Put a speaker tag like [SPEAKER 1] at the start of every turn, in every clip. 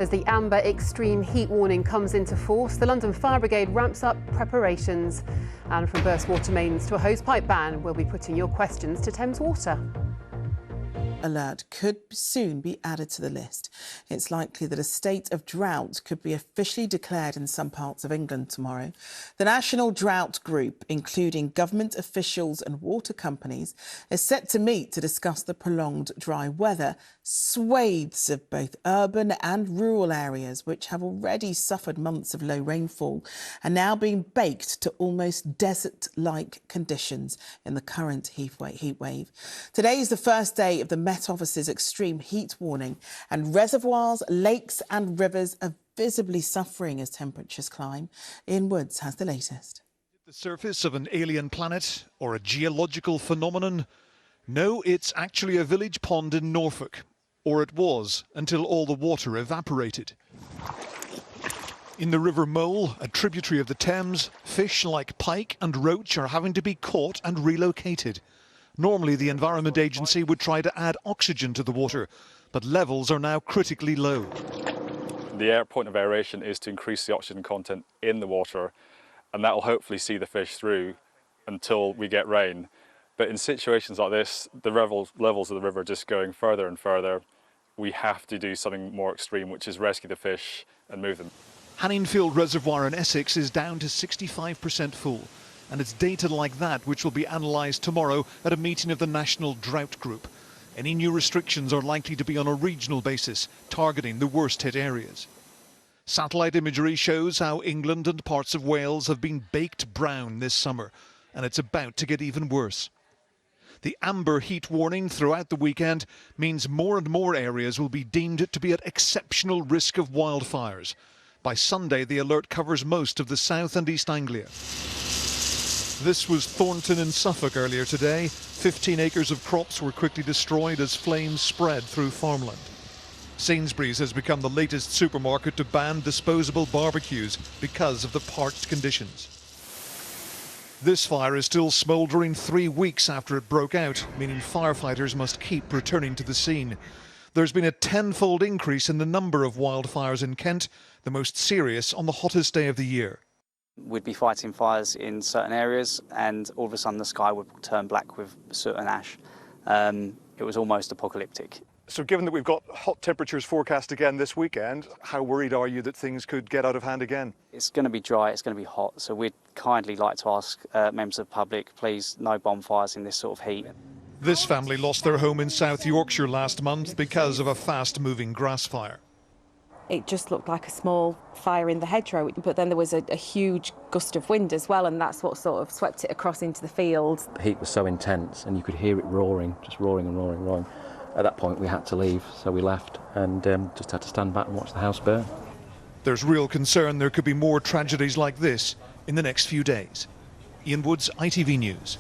[SPEAKER 1] As the amber extreme heat warning comes into force, the London Fire Brigade ramps up preparations. And from burst water mains to a hosepipe ban, we'll be putting your questions to Thames Water.
[SPEAKER 2] Alert could soon be added to the list. It's likely that a state of drought could be officially declared in some parts of England tomorrow. The National Drought Group, including government officials and water companies, is set to meet to discuss the prolonged dry weather. Swathes of both urban and rural areas, which have already suffered months of low rainfall, are now being baked to almost desert-like conditions in the current heat wave. Today is the first day of the Met Office's extreme heat warning, and reservoirs, lakes and rivers are visibly suffering as temperatures climb. Ian Woods has the latest.
[SPEAKER 3] The surface of an alien planet or a geological phenomenon? No, it's actually a village pond in Norfolk. Or it was, until all the water evaporated. In the River Mole, a tributary of the Thames, fish like pike and roach are having to be caught and relocated. Normally, the Environment Agency would try to add oxygen to the water, but levels are now critically low.
[SPEAKER 4] The point of aeration is to increase the oxygen content in the water, and that will hopefully see the fish through until we get rain. But in situations like this, the levels of the river are just going further and further. We have to do something more extreme, which is rescue the fish and move them.
[SPEAKER 3] Hanningfield Reservoir in Essex is down to 65% full. And it's data like that which will be analysed tomorrow at a meeting of the National Drought Group. Any new restrictions are likely to be on a regional basis, targeting the worst-hit areas. Satellite imagery shows how England and parts of Wales have been baked brown this summer, and it's about to get even worse. The amber heat warning throughout the weekend means more and more areas will be deemed to be at exceptional risk of wildfires. By Sunday, the alert covers most of the South and East Anglia. This was Thornton in Suffolk earlier today. 15 acres of crops were quickly destroyed as flames spread through farmland. Sainsbury's has become the latest supermarket to ban disposable barbecues because of the parched conditions. This fire is still smouldering 3 weeks after it broke out, meaning firefighters must keep returning to the scene. There's been a tenfold increase in the number of wildfires in Kent, the most serious on the hottest day of the year.
[SPEAKER 5] We'd be fighting fires in certain areas and all of a sudden the sky would turn black with soot and ash. It was almost apocalyptic.
[SPEAKER 3] So given that we've got hot temperatures forecast again this weekend, how worried are you that things could get out of hand again?
[SPEAKER 5] It's going to be dry, it's going to be hot, so we'd kindly like to ask members of the public, please, no bonfires in this sort of heat.
[SPEAKER 3] This family lost their home in South Yorkshire last month because of a fast-moving grass fire.
[SPEAKER 6] It just looked like a small fire in the hedgerow, but then there was a huge gust of wind as well, and that's what sort of swept it across into the fields.
[SPEAKER 7] The heat was so intense and you could hear it roaring, just roaring and roaring and roaring. At that point we had to leave, so we left and just had to stand back and watch the house burn.
[SPEAKER 3] There's real concern there could be more tragedies like this in the next few days. Ian Woods, ITV News.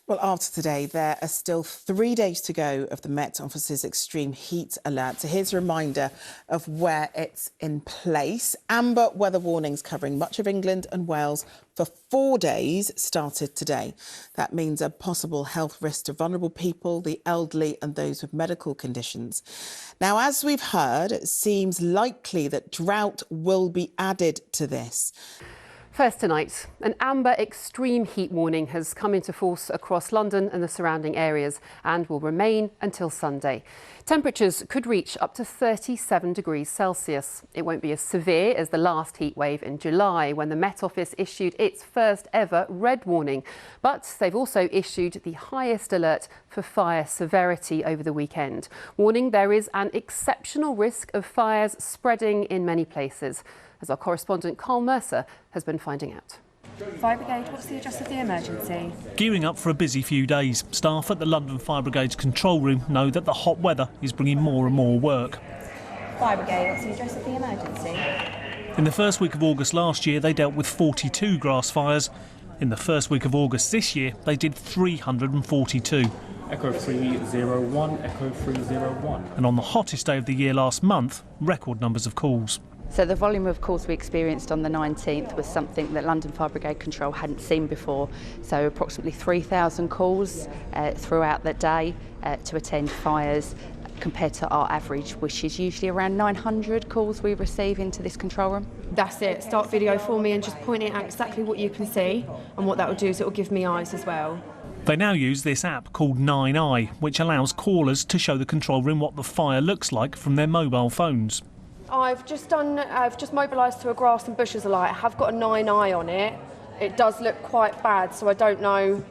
[SPEAKER 2] Well, after today, there are still 3 days to go of the Met Office's extreme heat alert. So here's a reminder of where it's in place. Amber weather warnings covering much of England and Wales for 4 days started today. That means a possible health risk to vulnerable people, the elderly and those with medical conditions. Now, as we've heard, it seems likely that drought will be added to this.
[SPEAKER 1] First tonight, an amber extreme heat warning has come into force across London and the surrounding areas and will remain until Sunday. Temperatures could reach up to 37 degrees Celsius. It won't be as severe as the last heat wave in July when the Met Office issued its first ever red warning. But they've also issued the highest alert for fire severity over the weekend, warning there is an exceptional risk of fires spreading in many places, as our correspondent Carl Mercer has been finding out.
[SPEAKER 8] Fire Brigade, what's the address of the emergency?
[SPEAKER 9] Gearing up for a busy few days, staff at the London Fire Brigade's control room know that the hot weather is bringing more and more work.
[SPEAKER 8] Fire Brigade, what's the address of the emergency?
[SPEAKER 9] In the first week of August last year, they dealt with 42 grass fires. In the first week of August this year, they did 342.
[SPEAKER 10] Echo 301, Echo 301.
[SPEAKER 9] And on the hottest day of the year last month, record numbers of calls.
[SPEAKER 6] So the volume of calls we experienced on the 19th was something that London Fire Brigade Control hadn't seen before. So approximately 3,000 calls throughout the day to attend fires, compared to our average, which is usually around 900 calls we receive into this control room.
[SPEAKER 8] That's it. Start video for me and just point it at exactly what you can see, and what that will do is it will give me eyes as well.
[SPEAKER 9] They now use this app called 9i, which allows callers to show the control room what the fire looks like from their mobile phones.
[SPEAKER 8] I've just mobilised to a grass and bushes light. I have got a 9i on it. It does look quite bad, so I don't know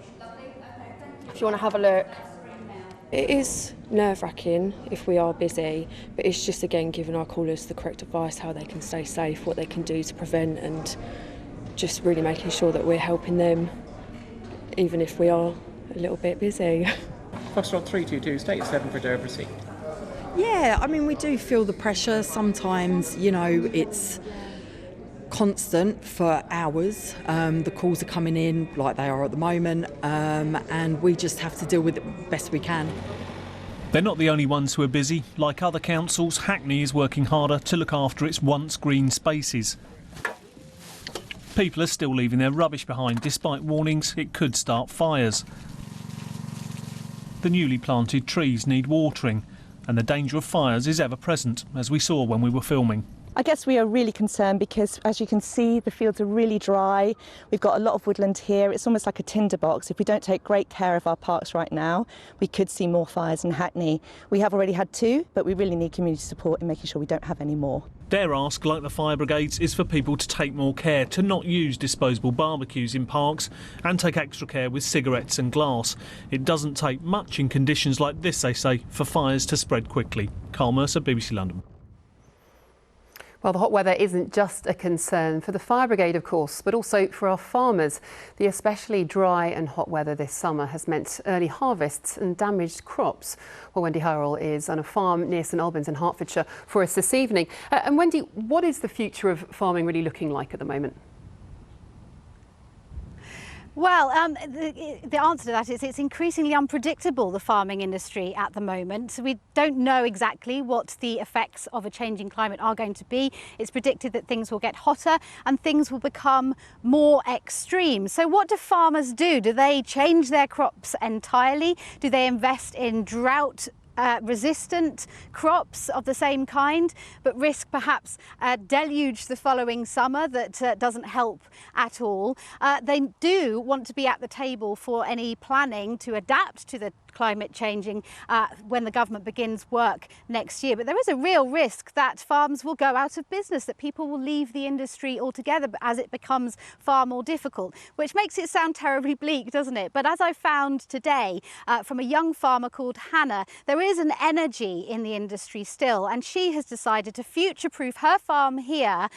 [SPEAKER 8] if you want to have a look. It is nerve-wracking if we are busy, but it's just, again, giving our callers the correct advice, how they can stay safe, what they can do to prevent, and just really making sure that we're helping them, even if we are a little bit busy.
[SPEAKER 10] Foxtrot 322, state 7 for Dover proceed.
[SPEAKER 11] Yeah, I mean, we do feel the pressure. Sometimes, you know, it's constant for hours. The calls are coming in like they are at the moment, and we just have to deal with it best we can.
[SPEAKER 9] They're not the only ones who are busy. Like other councils, Hackney is working harder to look after its once green spaces. People are still leaving their rubbish behind, despite warnings it could start fires. The newly planted trees need watering, and the danger of fires is ever present, as we saw when we were filming.
[SPEAKER 12] I guess we are really concerned because, as you can see, the fields are really dry. We've got a lot of woodland here. It's almost like a tinderbox. If we don't take great care of our parks right now, we could see more fires in Hackney. We have already had 2, but we really need community support in making sure we don't have any more.
[SPEAKER 9] Their ask, like the fire brigades, is for people to take more care, to not use disposable barbecues in parks and take extra care with cigarettes and glass. It doesn't take much in conditions like this, they say, for fires to spread quickly. Carl Mercer, BBC London.
[SPEAKER 1] Well, the hot weather isn't just a concern for the fire brigade, of course, but also for our farmers. The especially dry and hot weather this summer has meant early harvests and damaged crops. Well, Wendy Hurrell is on a farm near St Albans in Hertfordshire for us this evening. And Wendy, what is the future of farming really looking like at the moment?
[SPEAKER 13] Well, the answer to that is it's increasingly unpredictable, the farming industry at the moment. We don't know exactly what the effects of a changing climate are going to be. It's predicted that things will get hotter and things will become more extreme. So what do farmers do? Do they change their crops entirely? Do they invest in drought resistant crops of the same kind, but risk perhaps a deluge the following summer that doesn't help at all? They do want to be at the table for any planning to adapt to the climate changing when the government begins work next year. But there is a real risk that farms will go out of business, that people will leave the industry altogether as it becomes far more difficult, which makes it sound terribly bleak, doesn't it? But as I found today from a young farmer called Hannah, there is an energy in the industry still, and she has decided to future-proof her farm here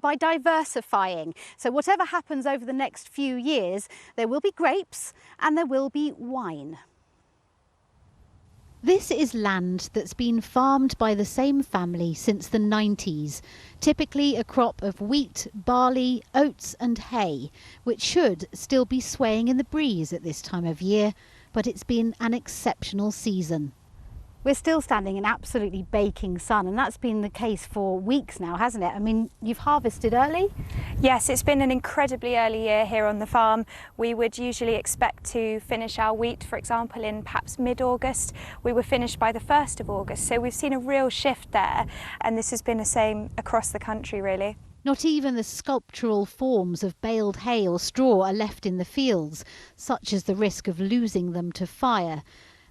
[SPEAKER 13] by diversifying. So whatever happens over the next few years, there will be grapes and there will be wine.
[SPEAKER 14] This is land that's been farmed by the same family since the 90s, typically a crop of wheat, barley, oats and hay, which should still be swaying in the breeze at this time of year, but it's been an exceptional season.
[SPEAKER 13] We're still standing in absolutely baking sun, and that's been the case for weeks now, hasn't it? I mean, you've harvested early?
[SPEAKER 15] Yes, it's been an incredibly early year here on the farm. We would usually expect to finish our wheat, for example, in perhaps mid-August. We were finished by the 1st of August, so we've seen a real shift there, and this has been the same across the country, really.
[SPEAKER 14] Not even the sculptural forms of baled hay or straw are left in the fields, such as the risk of losing them to fire.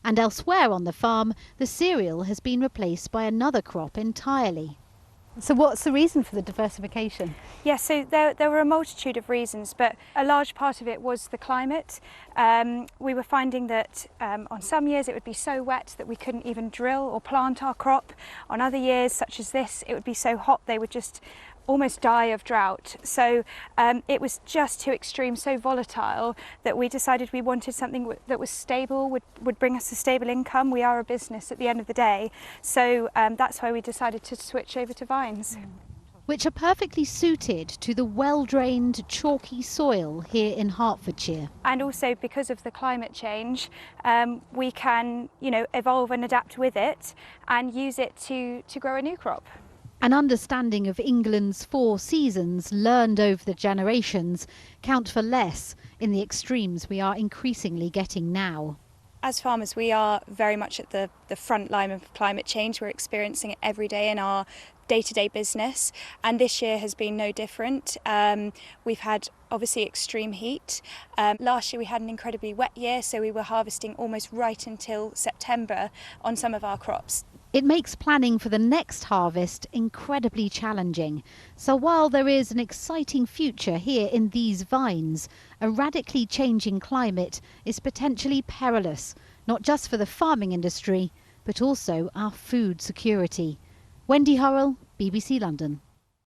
[SPEAKER 14] And elsewhere on the farm, the cereal has been replaced by another crop entirely.
[SPEAKER 13] So what's the reason for the diversification?
[SPEAKER 15] Yes, so there were a multitude of reasons, but a large part of it was the climate. We were finding that on some years it would be so wet that we couldn't even drill or plant our crop. On other years, such as this, it would be so hot they would just almost die of drought. So it was just too extreme, so volatile, that we decided we wanted something that was stable, would bring us a stable income. We are a business at the end of the day. So that's why we decided to switch over to vines.
[SPEAKER 14] Which are perfectly suited to the well-drained, chalky soil here in Hertfordshire.
[SPEAKER 15] And also because of the climate change, we can, evolve and adapt with it and use it to grow a new crop.
[SPEAKER 14] An understanding of England's 4 seasons, learned over the generations, count for less in the extremes we are increasingly getting now.
[SPEAKER 15] As farmers, we are very much at the front line of climate change. We're experiencing it every day in our day-to-day business, and this year has been no different. We've had obviously extreme heat. Last year we had an incredibly wet year, so we were harvesting almost right until September on some of our crops.
[SPEAKER 14] It makes planning for the next harvest incredibly challenging. So while there is an exciting future here in these vines, a radically changing climate is potentially perilous, not just for the farming industry, but also our food security. Wendy Hurrell, BBC London.